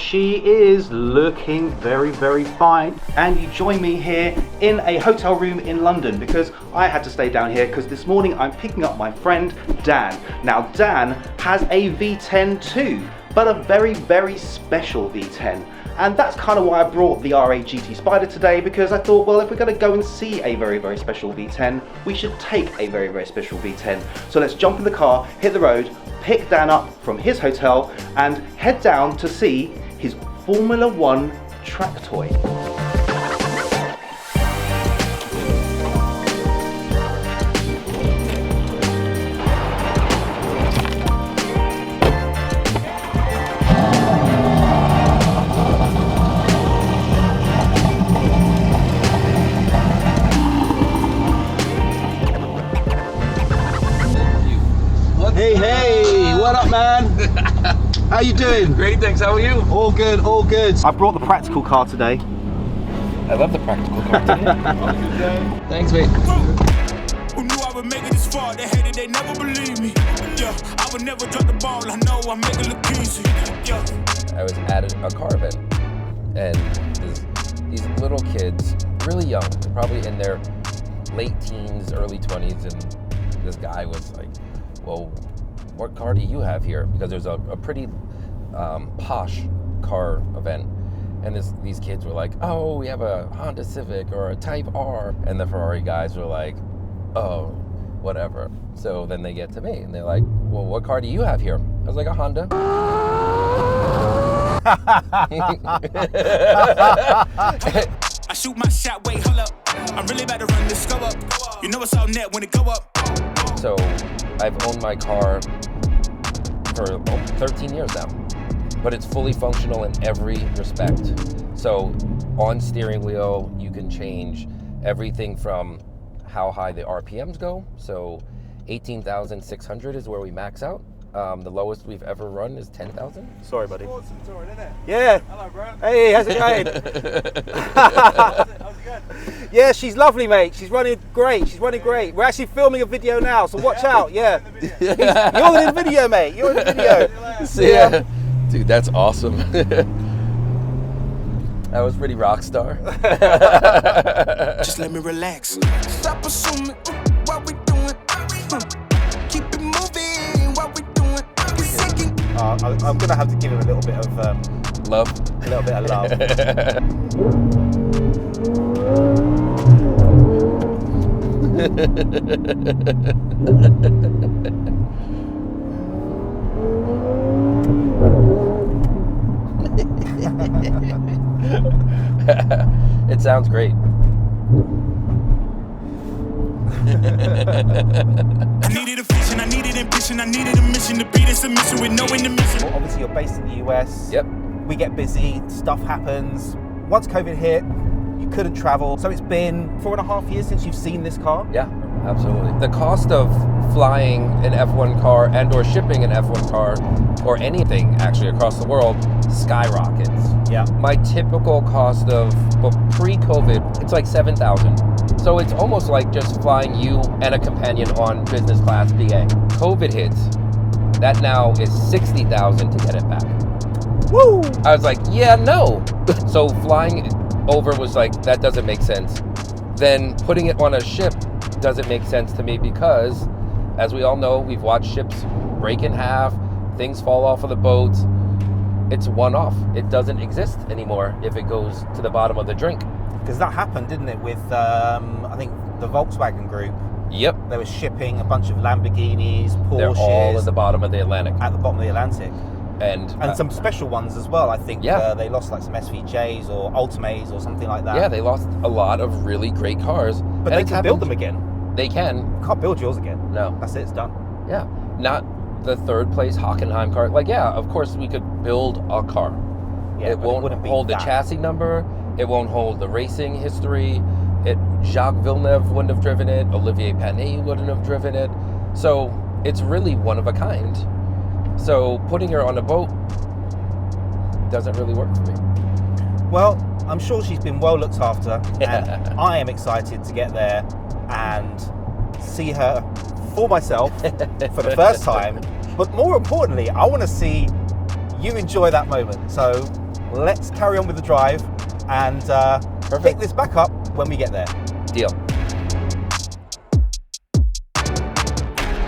she is looking very, very fine. And you join me here in a hotel room in London because I had to stay down here because this morning I'm picking up my friend Dan. Now Dan has a V10 too, but a very, very special V10. And that's kind of why I brought the R8 GT Spider today, because I thought, well, if we're going to go and see a very, very special V10, we should take a very, very special V10. So let's jump in the car, hit the road, pick Dan up from his hotel, and head down to see his Formula 1 track toy. How you doing? Great, thanks. How are you? All good, all good. I brought the practical car today. I love the practical car today. Thanks, mate. Who knew I would make it this far? They hated, they never believe me. Yeah, I would never drop the ball. I know I make it look easy. Yeah. I was at a car event, and these little kids, really young, probably in their late teens, early 20s, and this guy was like, well, what car do you have here? Because there's a pretty posh car event. And these kids were like, oh, we have a Honda Civic or a Type R. And the Ferrari guys were like, oh, whatever. So then they get to me and they're like, well, what car do you have here? I was like, a Honda. I shoot my shot, wait, hold up. I'm really about to run this go up. You know it's all net when it go up. So I've owned my car for 13 years now, but it's fully functional in every respect. So on steering wheel, you can change everything from how high the RPMs go. So 18,600 is where we max out. The lowest we've ever run is 10,000. Sorry, buddy. Awesome touring, isn't it? Yeah. Hello, bro. Hey, how's it going? How's it going? Yeah, she's lovely, mate. She's running great. She's running great. We're actually filming a video now, so watch out. Yeah. You're in the video, mate. You're in the video. See ya. Dude, that's awesome. That was pretty rock star. Just let me relax. Stop assuming what we doing. Keep it moving. What we doing. I'm gonna have to give him a little bit of love. A little bit of love. It sounds great. I needed a vision, I needed ambition, I needed a mission to beat in submission with no intermission. Well, obviously, you're based in the US. Yep. We get busy, stuff happens. Once COVID hit, you couldn't travel. So it's been 4.5 years since you've seen this car? Yeah, absolutely. The cost of flying an F1 car and or shipping an F1 car or anything actually across the world skyrockets. Yeah. My typical cost of, well, pre-COVID, it's like 7,000. So it's almost like just flying you and a companion on business class BA. COVID hits, that now is 60,000 to get it back. Woo! I was like, yeah, no. So flying over was like, that doesn't make sense. Then putting it on a ship doesn't make sense to me because, as we all know, we've watched ships break in half, things fall off of the boats. It's one-off. It doesn't exist anymore if it goes to the bottom of the drink. Because that happened, didn't it, with, I think, the Volkswagen Group. Yep. They were shipping a bunch of Lamborghinis, Porsches. They're all at the bottom of the Atlantic. At the bottom of the Atlantic. And some special ones as well, I think. Yeah. They lost like some SVJs or Ultimates or something like that. Yeah, they lost a lot of really great cars. But they can build them again. They can. You can't build yours again. No. That's it, it's done. Yeah. Not the third place Hockenheim car. Like, yeah, of course we could build a car. Yeah, it won't hold the chassis number. It won't hold the racing history. Jacques Villeneuve wouldn't have driven it. Olivier Panis wouldn't have driven it. So it's really one of a kind. So putting her on a boat doesn't really work for me. Well, I'm sure she's been well looked after, and I am excited to get there and see her for myself for the first time. But more importantly, I want to see you enjoy that moment. So let's carry on with the drive and pick this back up when we get there. Deal.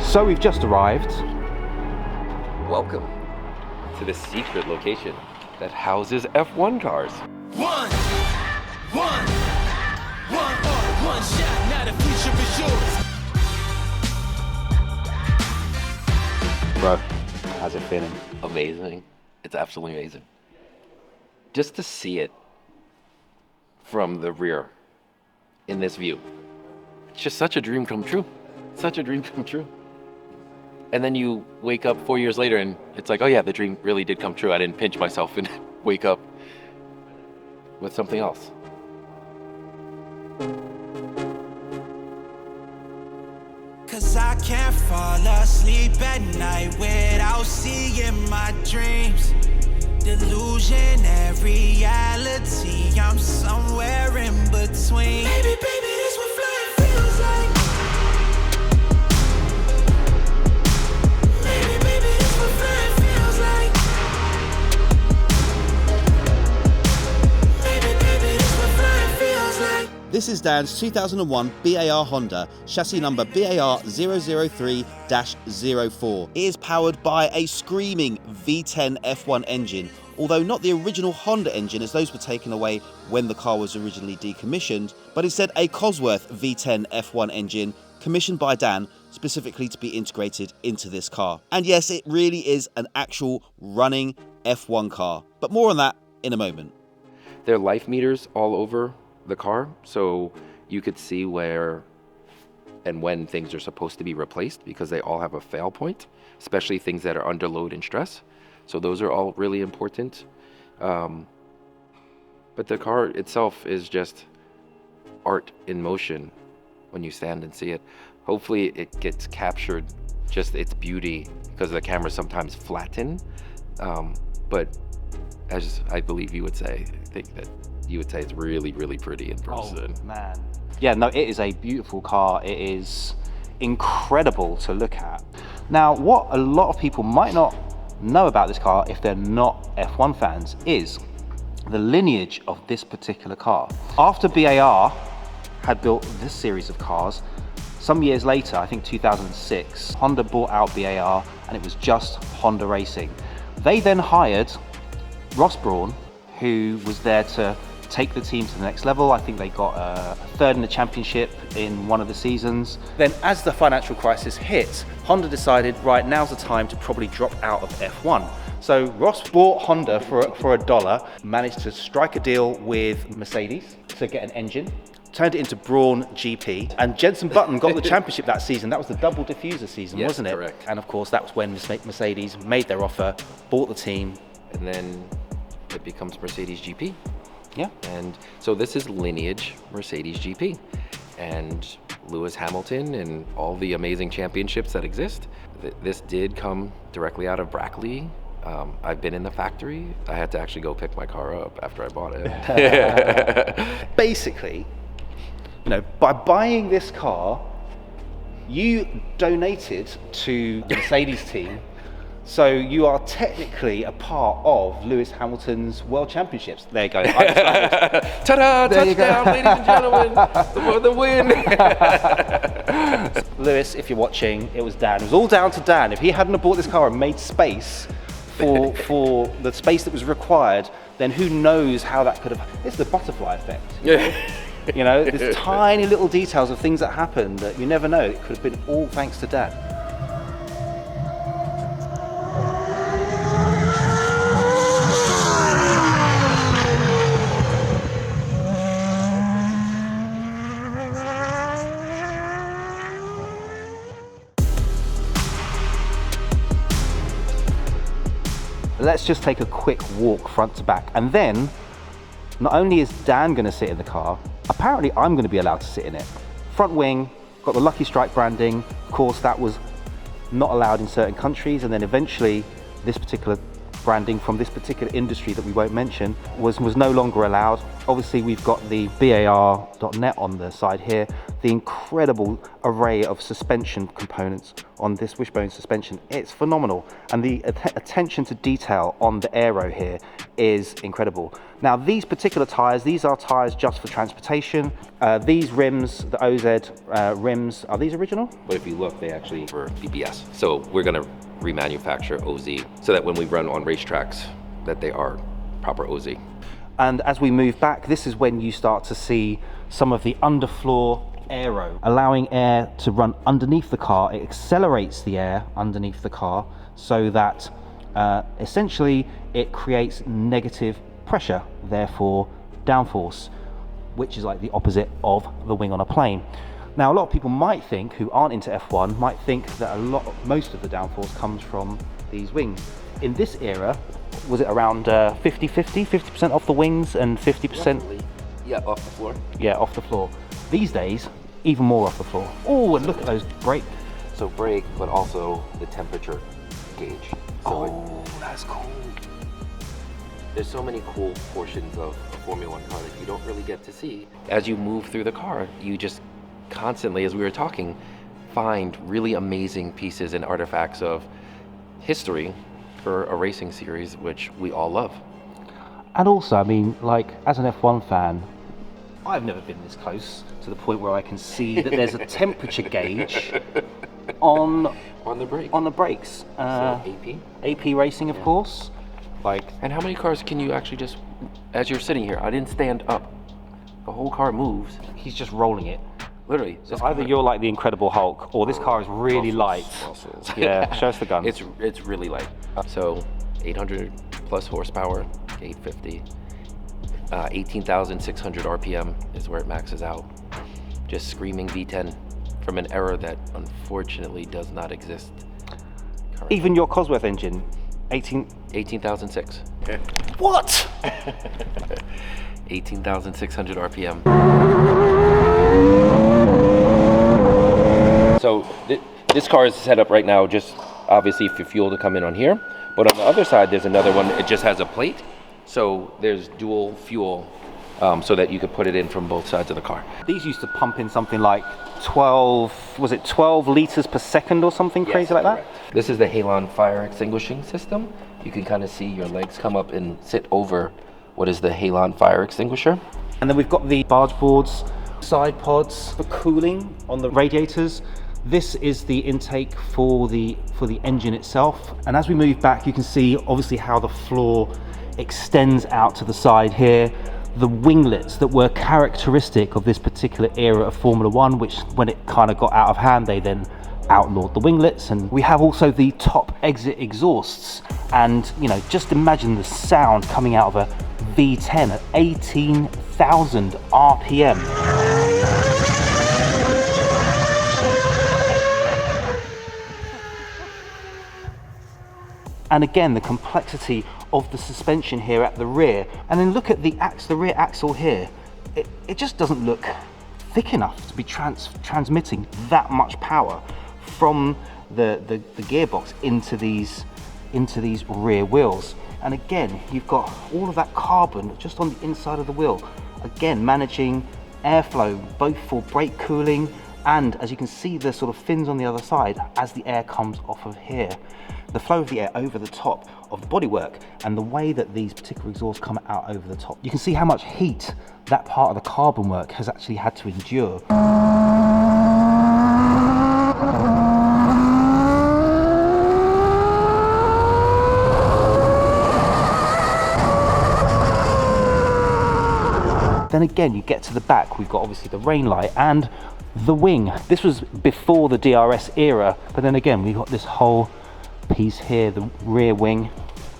So we've just arrived. Welcome to the secret location that houses F1 cars. One shot, now the future is yours. Bro, how's it feeling? Amazing. It's absolutely amazing. Just to see it from the rear in this view. It's just such a dream come true. Such a dream come true. And then you wake up 4 years later and it's like, oh yeah, the dream really did come true. I didn't pinch myself and wake up with something else. Cause I can't fall asleep at night without seeing my dreams. Delusion, reality, I'm somewhere in between. Baby, this what flying feels like. Baby, this what flying feels like. Baby, this what flying feels like. This is Dan's 2001 BAR Honda, chassis number BAR 003-04. It is powered by a screaming V10 F1 engine, although not the original Honda engine as those were taken away when the car was originally decommissioned, but instead a Cosworth V10 F1 engine commissioned by Dan specifically to be integrated into this car. And yes, it really is an actual running F1 car, but more on that in a moment. There are life meters all over the car, so you could see where and when things are supposed to be replaced because they all have a fail point, especially things that are under load and stress. So those are all really important. But the car itself is just art in motion when you stand and see it. Hopefully it gets captured, just its beauty, because the cameras sometimes flatten. But as I believe you would say, I think that you would say it's really, really pretty in person. Oh, man. Yeah, no, it is a beautiful car. It is incredible to look at. Now, what a lot of people might not know about this car if they're not F1 fans is the lineage of this particular car. After BAR had built this series of cars, some years later, I think 2006, Honda bought out BAR and it was just Honda Racing. They then hired Ross Brawn, who was there to take the team to the next level. I think they got a third in the championship in one of the seasons. Then as the financial crisis hit, Honda decided, right, now's the time to probably drop out of F1. So Ross bought Honda for $1, managed to strike a deal with Mercedes to get an engine, turned it into Brawn GP, and Jenson Button got the championship that season. That was the double diffuser season, yes, wasn't it? Correct. And of course, that was when Mercedes made their offer, bought the team. And then it becomes Mercedes GP. Yeah. And so this is lineage Mercedes GP. And Lewis Hamilton and all the amazing championships that exist. This did come directly out of Brackley. I've been in the factory. I had to actually go pick my car up after I bought it. Basically, you know, by buying this car, you donated to the Mercedes team. So you are technically a part of Lewis Hamilton's World Championships. There you go. Ta-da! Touchdown, ladies and gentlemen! The win! Lewis, if you're watching, it was Dan. It was all down to Dan. If he hadn't have bought this car and made space for the space that was required, then who knows how that could have... It's the butterfly effect. You know, there's tiny little details of things that happen that you never know. It could have been all thanks to Dan. Let's just take a quick walk front to back, and then not only is Dan going to sit in the car, apparently I'm going to be allowed to sit in it. Front wing, got the Lucky Strike branding. Of course, that was not allowed in certain countries, and then eventually this particular branding from this particular industry that we won't mention was no longer allowed. Obviously we've got the bar.net on the side here, the incredible array of suspension components on this wishbone suspension. It's phenomenal, and the attention to detail on the aero here is incredible. Now these particular tyres, these are tyres just for transportation. These rims, the OZ rims, are these original? But if you look, they actually were BBS. So we're gonna remanufacture OZ so that when we run on racetracks, that they are proper OZ. And as we move back, this is when you start to see some of the underfloor aero, allowing air to run underneath the car. It accelerates the air underneath the car so that essentially it creates negative pressure, therefore downforce, which is like the opposite of the wing on a plane. Now a lot of people might think, who aren't into F1, might think that most of the downforce comes from these wings. In this era, was it around 50% off the wings and 50%? Roughly. Yeah, off the floor. Yeah, off the floor. These days, even more off the floor. Oh, and look at those brake. So brake, but also the temperature gauge. So that's cool. there's so many cool portions of a Formula One car that you don't really get to see. As you move through the car, you just constantly, as we were talking, find really amazing pieces and artifacts of history for a racing series, which we all love. And also, I mean, like, as an F1 fan, I've never been this close to the point where I can see that there's a temperature gauge on the brake. On the brakes. So AP racing, of course. Like, and how many cars can you actually just, as you're sitting here, I didn't stand up. The whole car moves. He's just rolling it. Literally. So either you're like the Incredible Hulk, or this car is really light. Muscles. Yeah, show us the guns. It's really light. So 800 plus horsepower, 850. 18,600 RPM is where it maxes out. Just screaming V10 from an era that unfortunately does not exist currently. Even your Cosworth engine, 18,006. What? 18,600 RPM. So this car is set up right now just obviously for fuel to come in on here, but on the other side there's another one. It just has a plate, so there's dual fuel, so that you could put it in from both sides of the car. These used to pump in something like 12 liters per second or something crazy like that? This is the Halon fire extinguishing system. You can kind of see your legs come up and sit over what is the Halon fire extinguisher. And then we've got the barge boards, side pods for cooling on the radiators. This is the intake for the engine itself. And as we move back, you can see obviously how the floor extends out to the side here. The winglets that were characteristic of this particular era of Formula One, which when it kind of got out of hand, they then outlawed the winglets. And we have also the top exit exhausts. And you know, just imagine the sound coming out of a V10 at 18,000 RPM. And again, the complexity of the suspension here at the rear. And then look at the rear axle here. It just doesn't look thick enough to be transmitting that much power from the gearbox into these rear wheels. And again, you've got all of that carbon just on the inside of the wheel. Again, managing airflow, both for brake cooling and, as you can see, the sort of fins on the other side as the air comes off of here. The flow of the air over the top of the bodywork and the way that these particular exhausts come out over the top. You can see how much heat that part of the carbon work has actually had to endure. Then again, you get to the back, we've got obviously the rain light and the wing. This was before the DRS era, but then again, we've got this whole piece here, the rear wing,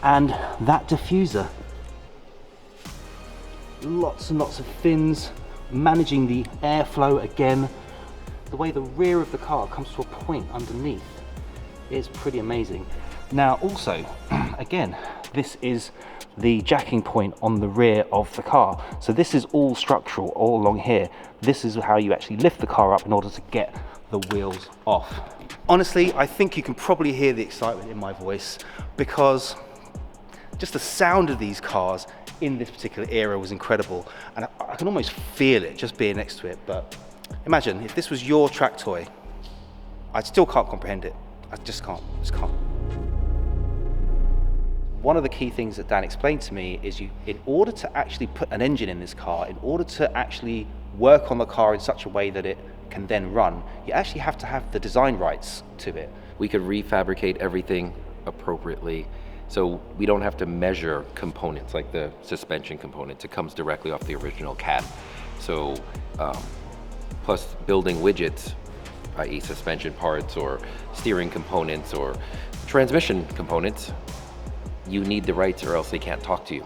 and that diffuser. Lots and lots of fins, managing the airflow again. The way the rear of the car comes to a point underneath is pretty amazing. Now also, again, this is the jacking point on the rear of the car. So this is all structural all along here. This is how you actually lift the car up in order to get the wheels off. Honestly, I think you can probably hear the excitement in my voice because just the sound of these cars in this particular era was incredible. And I can almost feel it just being next to it. But imagine if this was your track toy, I still can't comprehend it. I just can't. One of the key things that Dan explained to me is in order to actually put an engine in this car, in order to actually work on the car in such a way that it can then run, you actually have to have the design rights to it. We could refabricate everything appropriately, so we don't have to measure components like the suspension components. It comes directly off the original cab. So, plus building widgets, i.e. suspension parts or steering components or transmission components, you need the rights or else they can't talk to you.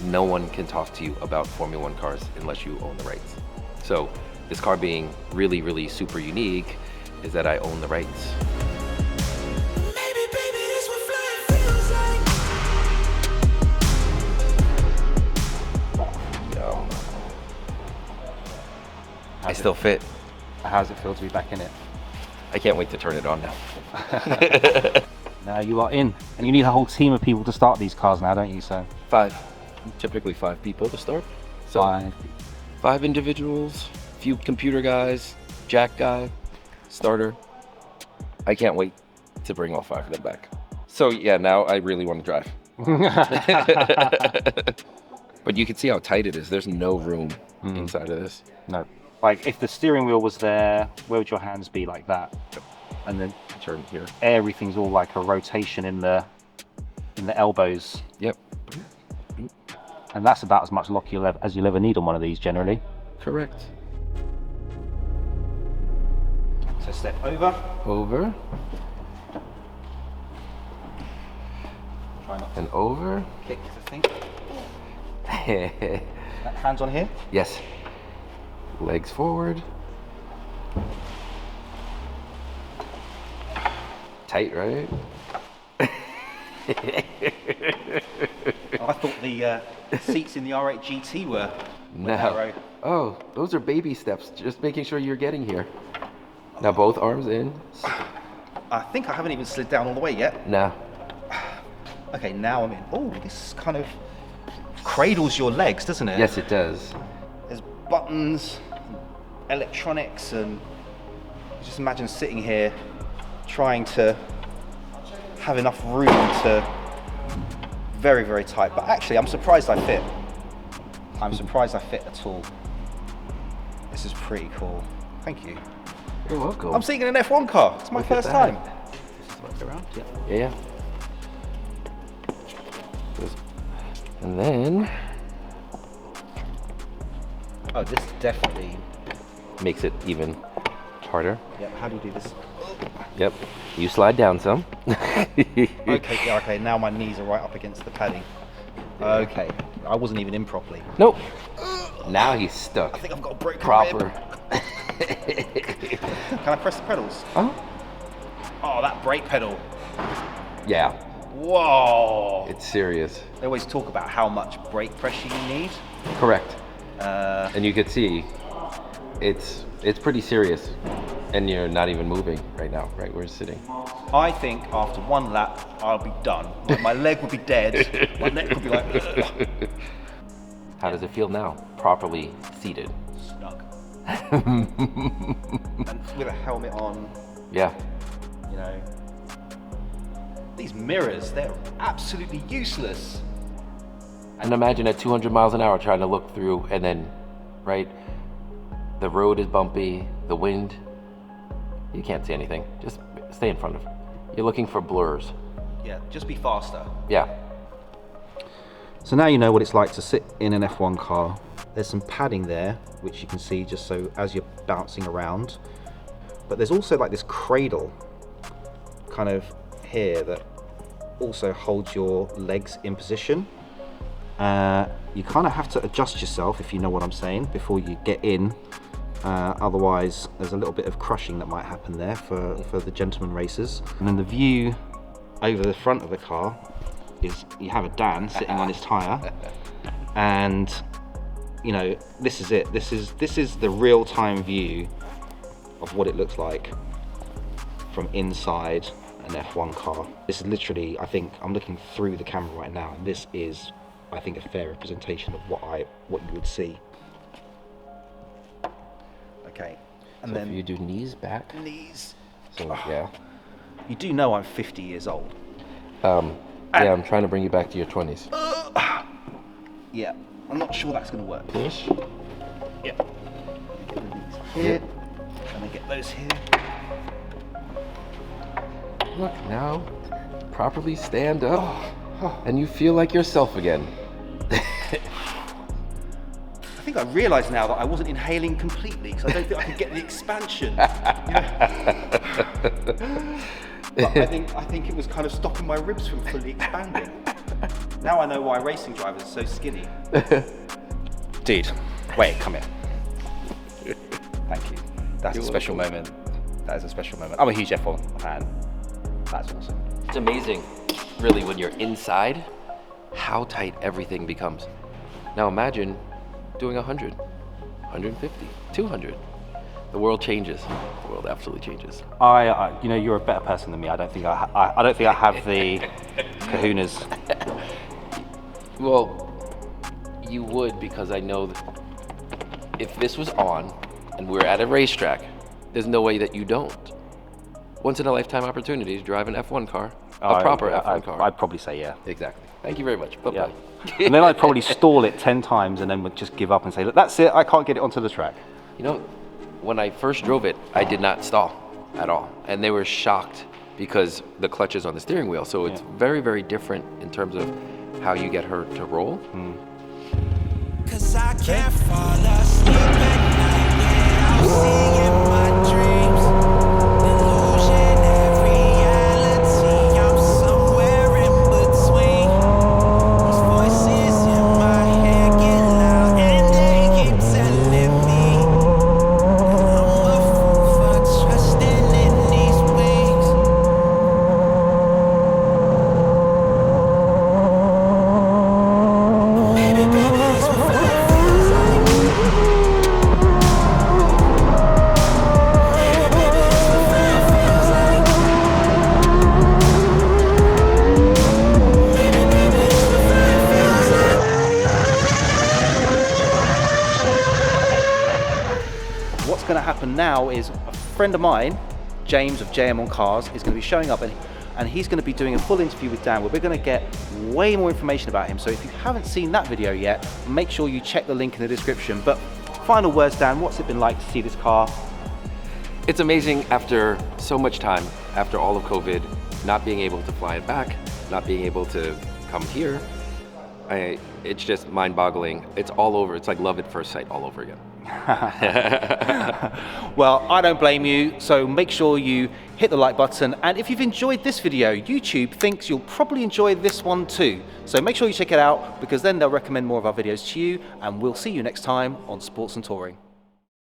No one can talk to you about Formula One cars unless you own the rights. So this car being really, really super unique is that I own the rights. Maybe, baby, this what flying feels like. Yum. I still fit. How does it feel to be back in it? I can't wait to turn it on now. Now you are in, and you need a whole team of people to start these cars now, don't you? So Typically 5 people to start. So 5 individuals, few computer guys, jack guy, starter. I can't wait to bring all 5 of them back. So yeah, now I really want to drive. But you can see how tight it is. There's no room inside of this. No. Like if the steering wheel was there, where would your hands be? Like that? And then Turn here. everything's all like a rotation in the elbows. Yep. And that's about as much lock as you'll ever need on one of these generally. Correct. So step over. Over Try not to and over. kick the thing. Hands on here. Yes. Legs forward. Tight, right? I thought the seats in the R8 GT were narrow. Oh, those are baby steps. Just making sure you're getting here. Now both arms in. I think I haven't even slid down all the way yet. No. Okay, now I'm in. Oh, this kind of cradles your legs, doesn't it? Yes, it does. There's buttons, electronics, and just imagine sitting here trying to have enough room to very, very tight. But actually, I'm surprised I fit. I'm surprised I fit at all. This is pretty cool. Thank you. You're welcome. I'm sitting in an F1 car. It's my Look at first that. time. This is what's around. Yeah. Yeah. And then Oh, this definitely makes it even harder. Yep. How do you do this? Yep. You slide down some. Okay. Yeah, okay. Now my knees are right up against the padding. Okay. I wasn't even in properly. Nope. Now he's stuck. I think I've got a broken Proper. rib. Can I press the pedals? Oh. Oh, that brake pedal. Yeah. Whoa. It's serious. They always talk about how much brake pressure you need. Correct. And you could see it's pretty serious. And you're not even moving right now, right where it's sitting. I think after one lap, I'll be done. Like, my leg would be dead. My neck would be like, ugh. How does it feel now? Properly seated. Snug. And with a helmet on, Yeah. you know. These mirrors, they're absolutely useless. And imagine at 200 miles an hour trying to look through and then, right, the road is bumpy, the wind, you can't see anything. Just stay in front of it. You're looking for blurs. Yeah, just be faster. Yeah. So now you know what it's like to sit in an F1 car. There's some padding there, which you can see just so as you're bouncing around. But there's also like this cradle kind of here that also holds your legs in position. You kind of have to adjust yourself, if you know what I'm saying, before you get in. Otherwise, there's a little bit of crushing that might happen there for the gentleman racers. And then the view over the front of the car is you have a Dan sitting on his tyre, and you know, this is it. This is the real-time view of what it looks like from inside an F1 car. This is literally, I think, I'm looking through the camera right now, and this is, I think, a fair representation of what you would see. Okay, and So then if you do knees back. knees. So yeah. You do know I'm 50 years old. Yeah, I'm trying to bring you back to your 20s. Yeah, I'm not sure that's going to work. Push. Yeah. Get these here, and then get those here. Look, now properly stand up and you feel like yourself again. I think I realise now that I wasn't inhaling completely because I don't think I could get the expansion. But I think it was kind of stopping my ribs from fully expanding. Now I know why racing drivers are so skinny. Dude, wait, come here. Thank you. That's a special moment. That is a special moment. I'm a huge F1 fan. That's awesome. It's amazing, really, when you're inside, how tight everything becomes. Now imagine doing 100, 150, 200. The world changes. The world absolutely changes. You know, you're a better person than me. I don't think I have the kahunas. Well, you would, because I know that if this was on and we're at a racetrack, there's no way that you don't. Once in a lifetime opportunity to drive an F1 car, a proper F1 car. I'd probably say yeah. Exactly. Thank you very much. Bye-bye. Yeah. And then I'd probably stall it 10 times and then would just give up and say, look, that's it, I can't get it onto the track. You know, when I first drove it, I did not stall at all. And they were shocked because the clutch is on the steering wheel. So it's very, very different in terms of how you get her to roll. Cause I can't fall asleep at night, yeah, I'll see in my dreams. Delusion and reality, I'm somewhere in between. These voices in my head get loud and they keep telling me that I'm a fool for trusting in these wings. Maybe, baby, it's what it feels like. What's going to happen now is a friend of mine, James of JM on Cars, is going to be showing up and he's going to be doing a full interview with Dan where we're going to get way more information about him. So if you haven't seen that video yet, make sure you check the link in the description. But final words, Dan, what's it been like to see this car? It's amazing after so much time, after all of COVID, not being able to fly it back, not being able to come here. It's just mind-boggling. It's all over. It's like love at first sight all over again. Well, I don't blame you, so make sure you hit the like button, and if you've enjoyed this video, YouTube thinks you'll probably enjoy this one too. So make sure you check it out, because then they'll recommend more of our videos to you, and we'll see you next time on Sports and Touring.